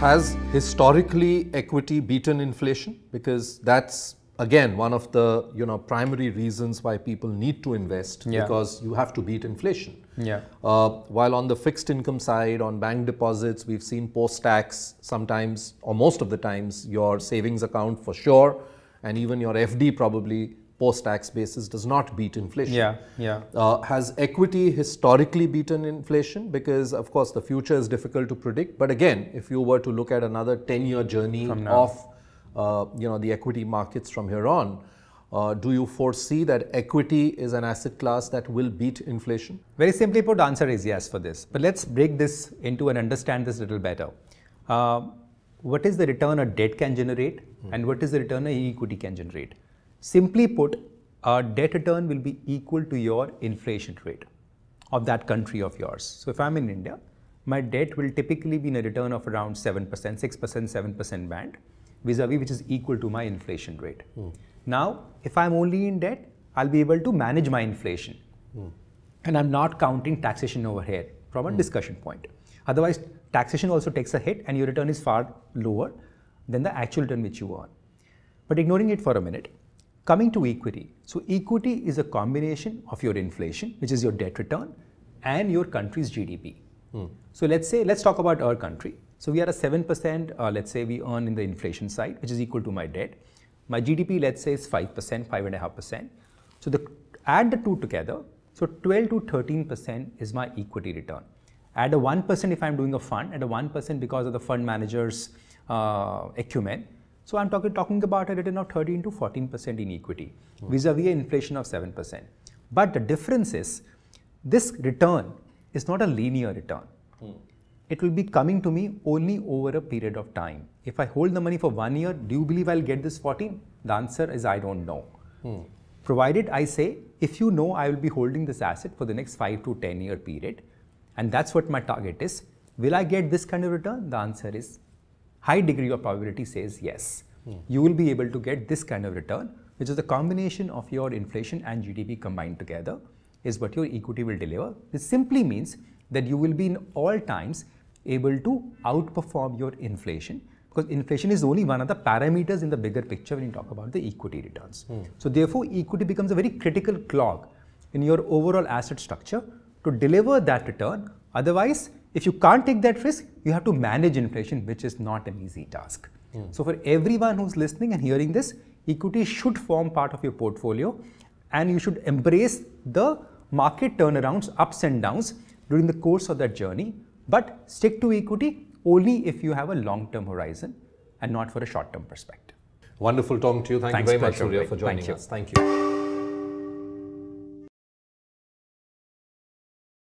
Has historically equity beaten inflation? Because that's again one of the primary reasons why people need to invest, because you have to beat inflation. While on the fixed income side, on bank deposits, we've seen post-tax sometimes, or most of the times, your savings account for sure, and even your FD probably post-tax basis does not beat inflation. Has equity historically beaten inflation? Because of course the future is difficult to predict. But again, if you were to look at another 10-year journey of the equity markets from here on, do you foresee that equity is an asset class that will beat inflation? Very simply put, the answer is yes for this. But let's break this into and understand this a little better. What is the return a debt can generate and what is the return a equity can generate? Simply put, a debt return will be equal to your inflation rate of that country of yours. So if I'm in India, my debt will typically be in a return of around 7%, 6%, 7% band, vis-a-vis which is equal to my inflation rate. Now, if I'm only in debt, I'll be able to manage my inflation. And I'm not counting taxation over here from a discussion point. Otherwise, taxation also takes a hit and your return is far lower than the actual return which you earn. But ignoring it for a minute, coming to equity. So equity is a combination of your inflation, which is your debt return, and your country's GDP. So let's talk about our country. So we are a 7%, let's say we earn in the inflation side, which is equal to my debt. My GDP, let's say, is 5%, 5.5%. So add the two together. So 12 to 13% is my equity return. Add a 1% if I'm doing a fund, add a 1% because of the fund manager's acumen. So I'm talking about a return of 13 to 14% in equity, vis-a-vis inflation of 7%. But the difference is, this return is not a linear return. It will be coming to me only over a period of time. If I hold the money for 1 year, do you believe I'll get this 14? The answer is I don't know. Provided I say, if you know I will be holding this asset for the next 5 to 10 year period, and that's what my target is, will I get this kind of return? The answer is high degree of probability says yes. You will be able to get this kind of return, which is the combination of your inflation and GDP combined together is what your equity will deliver. This simply means that you will be in all times able to outperform your inflation, because inflation is only one of the parameters in the bigger picture when you talk about the equity returns. So therefore, equity becomes a very critical clog in your overall asset structure to deliver that return. Otherwise, if you can't take that risk, you have to manage inflation, which is not an easy task. So for everyone who's listening and hearing this, equity should form part of your portfolio, and you should embrace the market turnarounds, ups and downs during the course of that journey. But stick to equity only if you have a long-term horizon and not for a short-term perspective. Wonderful talking to you. Thank you very much, Surya, for joining us. Thank you.